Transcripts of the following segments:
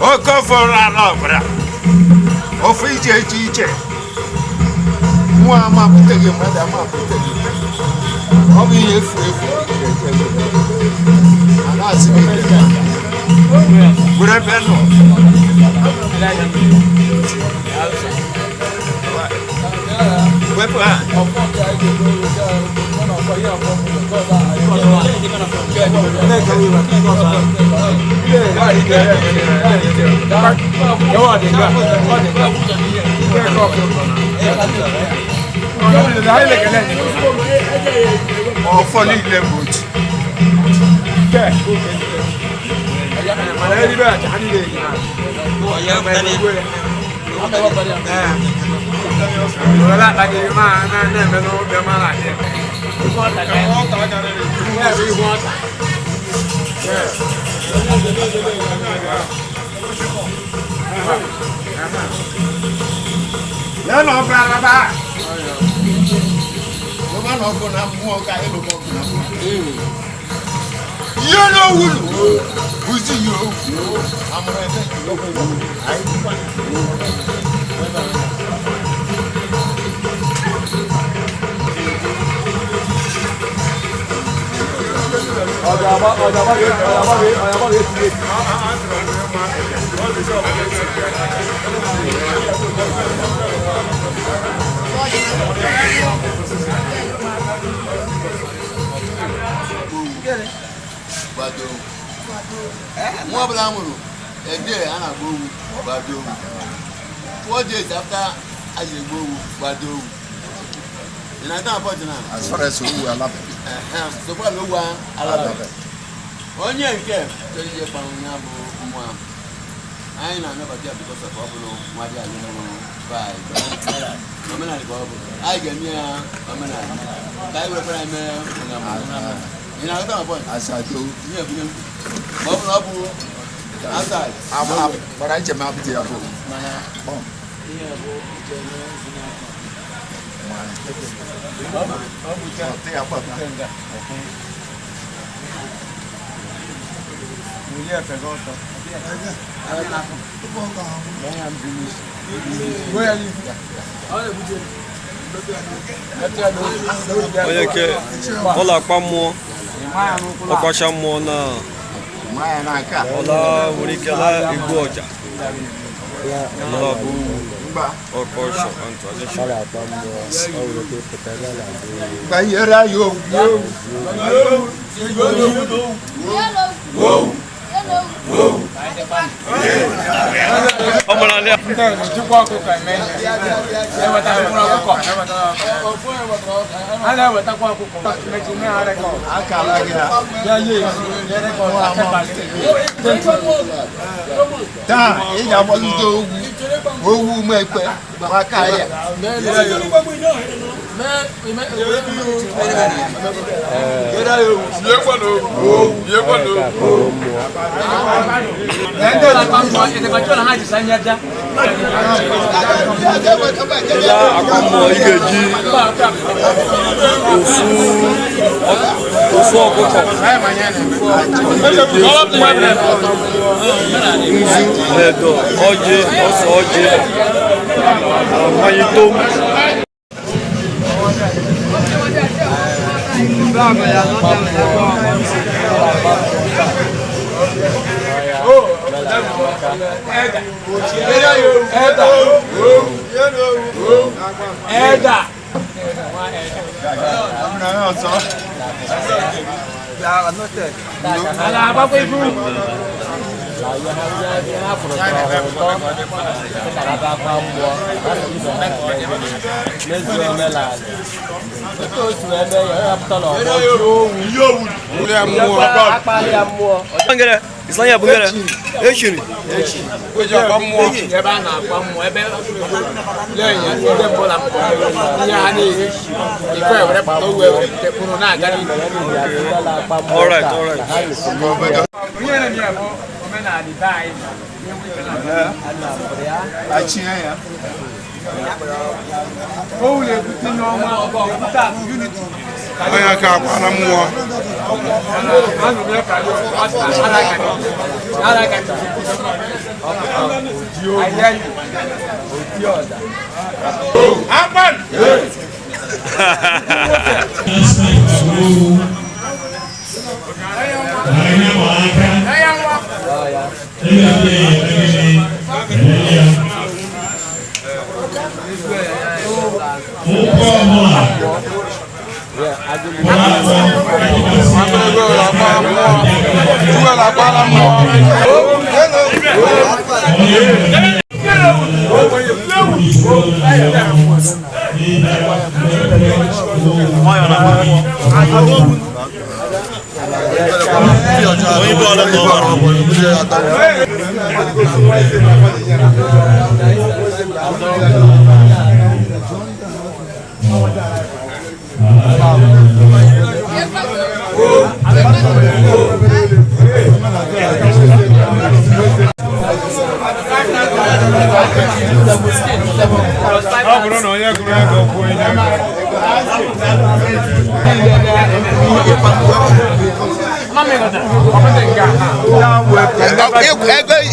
Oko fora nobra. O fije chiche. Mwa ma putege madama putege. Obi efu. Ana sibe. Gure peno. Wepo ha. Ya no para. Lo van a poner mu ka elo mo na. You know who's you? I'm as far as who are laughing. So what no one on your camp, tell you about Nabo. I never get because of Pablo, Madia, by I get me a man. I will prime in our point. As I do, Bob outside. I'm happy, but I jam up to your home. Olha que olá para mo, o pachamo na, olá urikela igoja, olá bu. O coxo anto olha Vai era yo. Vamos lá, né? Tá, ele já voltou. Owu mepe wakaya. Islam ya bugara. Echiri. Ojo pamu e ba na pamu e be leyin e be bola ya ni iko e were pa to we te kunu na ga ni. All right, all right. Onye na ni e mo me na di bai. Achia ya. O le buti no ma o buta unity. Aya ka kwa mo. Anu me ka yo ala ka ni. Ala ka ni. Aya ni. Odioda. Happen.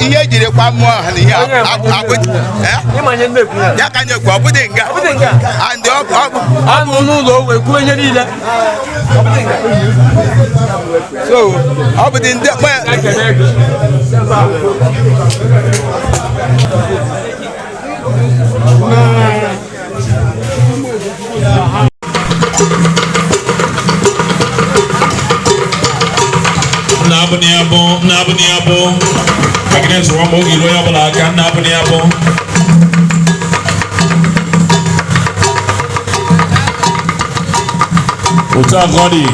Iye jire kwa mo ani ya ya ka nye kwa budinga and Anu nu lo we ku enye ni ile. so obudin de Nabuniabo. Agnes Romo, Iloya Balaga, Nabuniabo. What's up, Roddy?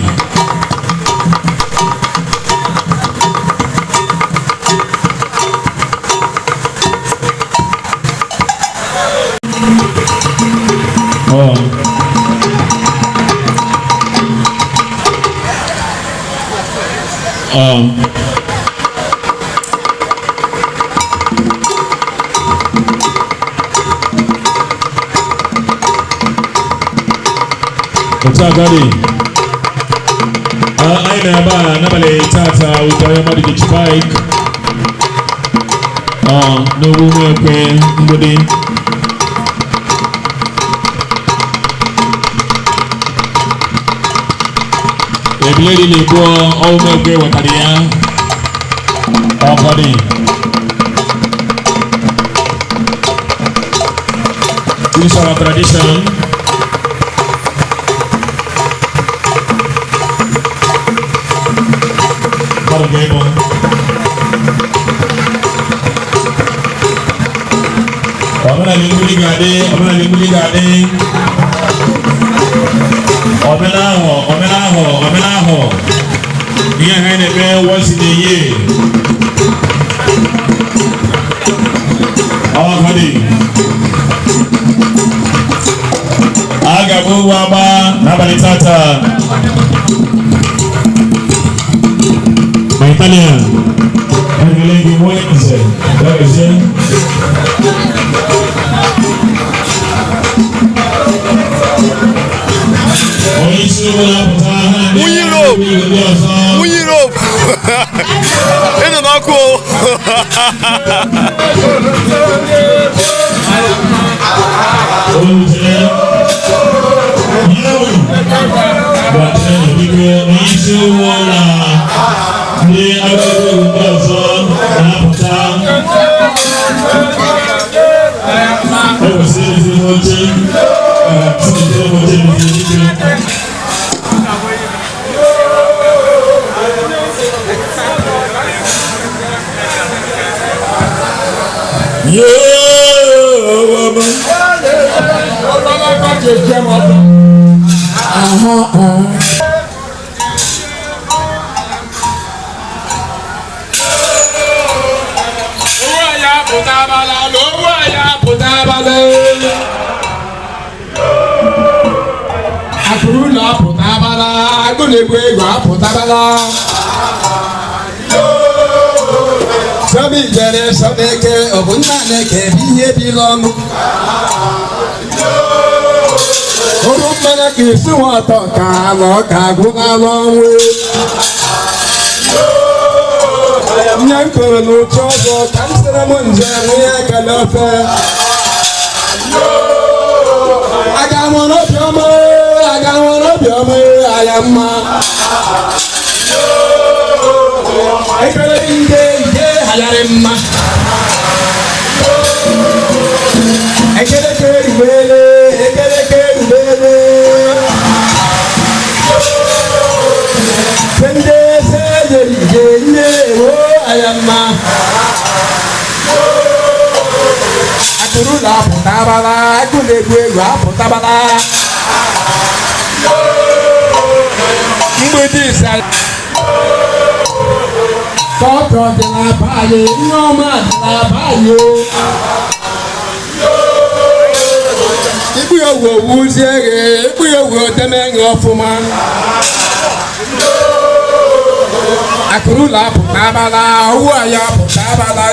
What's up, Roddy? Aina ba nabale tata utayo madi kichbike. No woman kwe mbodi. Ebiledi le bo o megbe wataria. Okodi. This is our tradition. Omena limuli gade. Omena ho. Iya hene be once in a year. Okodi. Aga buwa ba nabali tata. My Italian. I'm going to go and say, that is it. Europe. In an aqua. putabala lowa ya putabala akuru la putabala agunegwe gwa putabala sabi jere sabeke obunna neke biye bilonu orumana kisu wato kalo kagugalo we Nyankoro no chozo kansera monje muya kalofe agamono biomo ayamma ekele inde hayaremma ekele kerubele Sende sejeriye wo ayama Akuru la putabala akunegwe wa putabala Mbudi sa Toto de la baye nyoma de la bayo Ibu yo wo wuzere ibu yo wo temengo fuma Akuru la putabala uwa ya putabala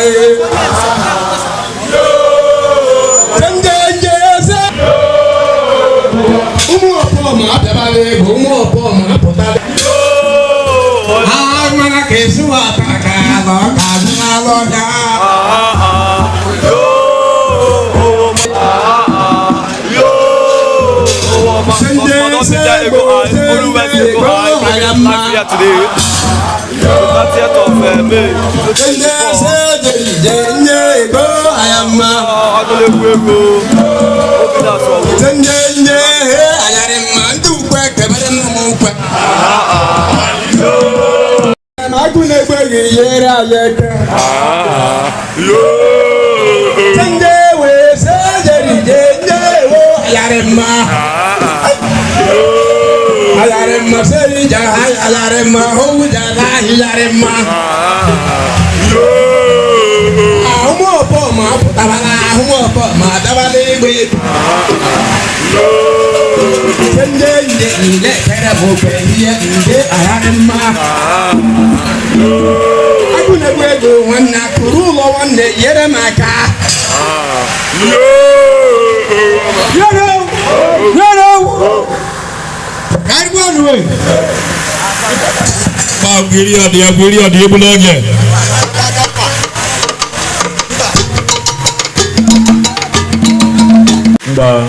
Sende se umu opo ma bebale umu opo ma putabala mana kesu ataka lo kaduna lo ya Ayarema serija ayarema hoja la ayarema Ahumo po ma putabala ahumo po ma dabale gbe Sende ile kere mo pe ye inde ayarema Aguna gwego wanna kurulo wanne yere maka Yo Anyway, Bagiri adi bulage. Ba.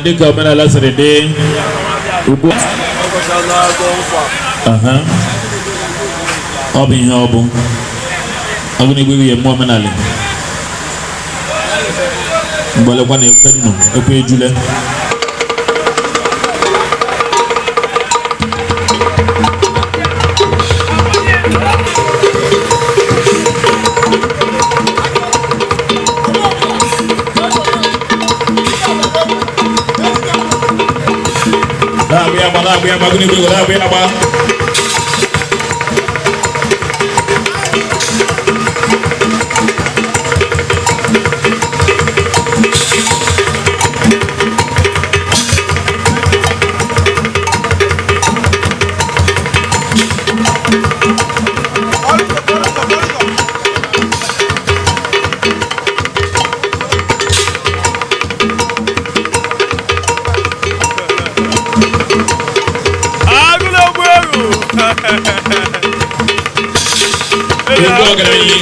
dịka omenala siri dị ugbu ọ bụ ihe ọ bụ ọgụnigwe ihe mmụọ omenala mgbalekwa na ekwe nnụ ekwe ejule Lagu yang bagus ni boleh lagu yang apa?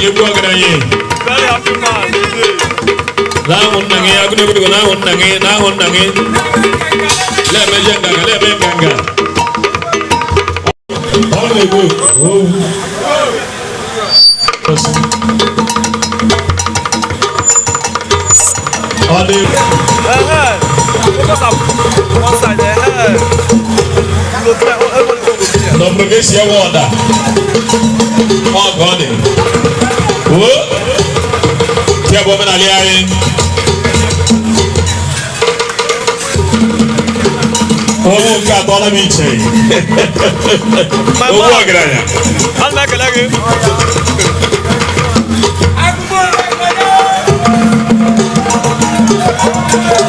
Ibu agaranya. Very happy man. Nahon nange, aku ni betul nahon nange. Lebe jangga. Oh ibu. Oh. Ade. Focus up. One side. Nomor ke siapa ada? Oh God. Oh, siapa menali air? Oh, muka tola bici. Oh, buat kerana. Anda kelagi.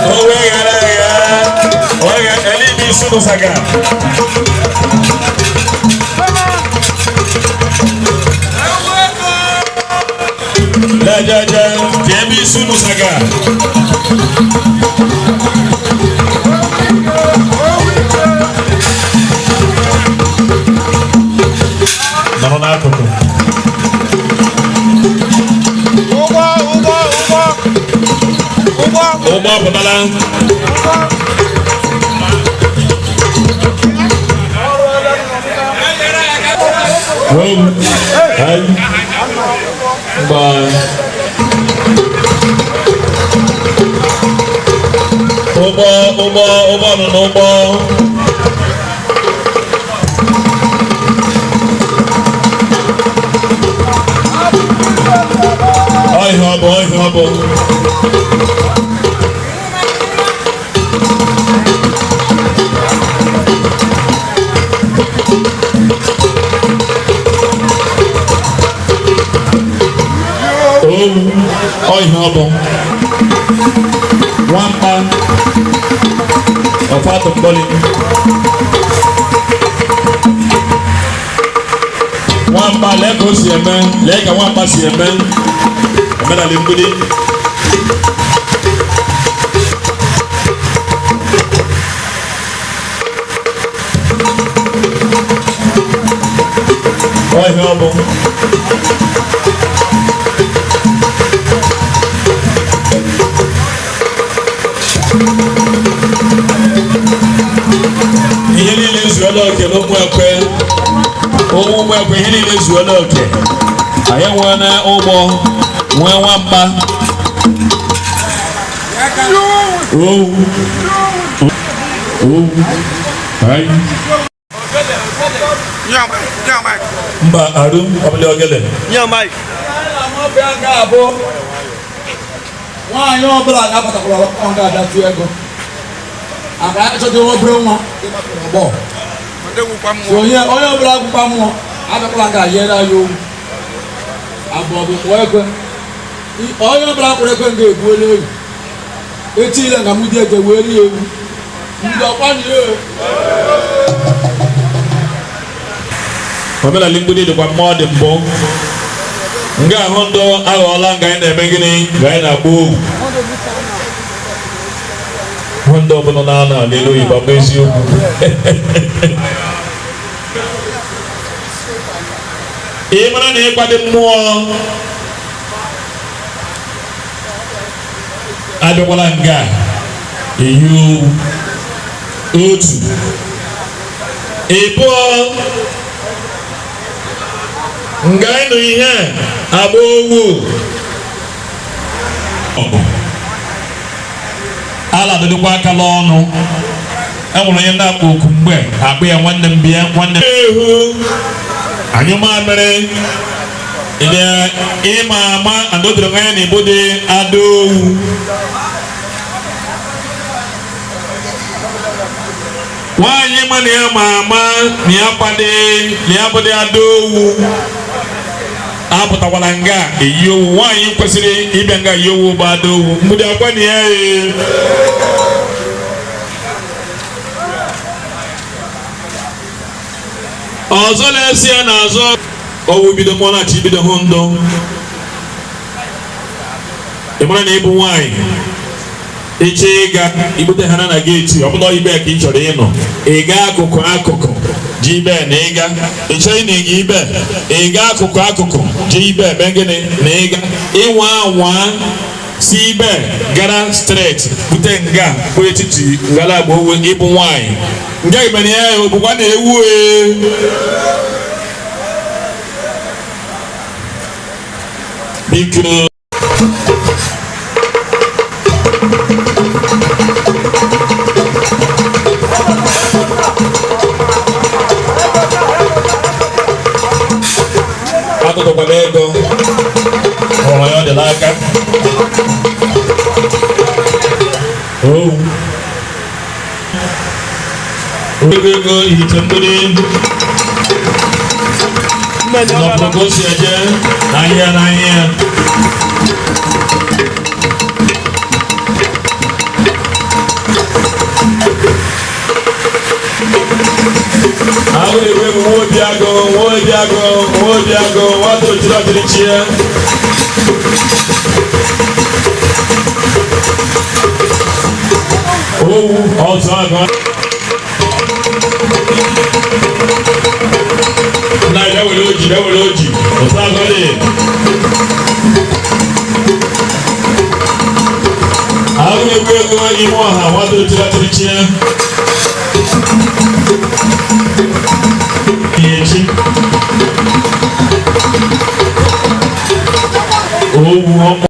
Oh, kerana. Oh, ini bisu saga. Jaja, Jemi Sunu Saga. Mana aku tu? Uba pemalang. Hai. Bye. Oba no oba. Ai habo. Oi habo. Wampa. Ofato mboli. Wampa leko sieme, leka wampa sieme. Amena limbudi. Oi habo. Zuoloke no mwekwe omu mwekwe hili ni zuoloke aya wana obo mwa wamba hai mba arum abule ogele nyamai amobanga abo wa yo bra ga pata ko onga da tu ego aka so de wo bro nwa bo so yeah oyo bra ku pamu abekula nga ye na yo abo bi ko ego oyo bra ku ego nga ebu ele eti ile nga mudi eje weri ewu ndo kwa ni e Pamela limbudi de kwa mode mbo nga hondo awola nga ina emegini nga ina gbo hondo bono na lelo iba mezi ogu mana ne kwade mo ade wala nga eyu otu ịbụọ nga ịnụ ihe agba owu ala dịkwa aka n'ọnụ enwere onye na-akpọ oku mgbe akpụ ya nwanne m bịa nwanne m ehu anyụmamịrị ịma ama andodoro anya na igbo dị adaowu nwaanyị ma na ya ma ama na ya kpade na ya bụdị adaowu apụtakwala nga eyi owu nwaanyị kwesịrị ịbịa nga eyi owu bụ adaowu mgbede akwa na ya ọzọ na-esi ya n'azụ owu bido mmụọ na-achị ibido hụ ndụ ịmara na ịbụ nwaanyị iche ịga ibute ha na geeti ọ bụla ibe ka ị chọrọ ịnọ ịga akụkụ ji ibe na ịga ịchọghị na ịga ibe ịga akụkụ ji ibe ebe gịnị na ịga ịnwa anwa si ibe gara straight bute nga bụ etiti ngalaba owe ịbụ nwaanyị nga ibere ya bụkwa na-ewu biko atụtụkwala ego ọrụ ya ọ dị n'aka ego ihicha mgbidi n'ọpụrụ ka o si eje n'ahịa ahụ ebe bụ nwa obi agụ nwata ojiri ọdịrịchi ya owu ọzọ agụ na dawele oji ọzọ agụ dị ahụ ebe ego ime ọha nwata ojiri ọdịrịchi ya owu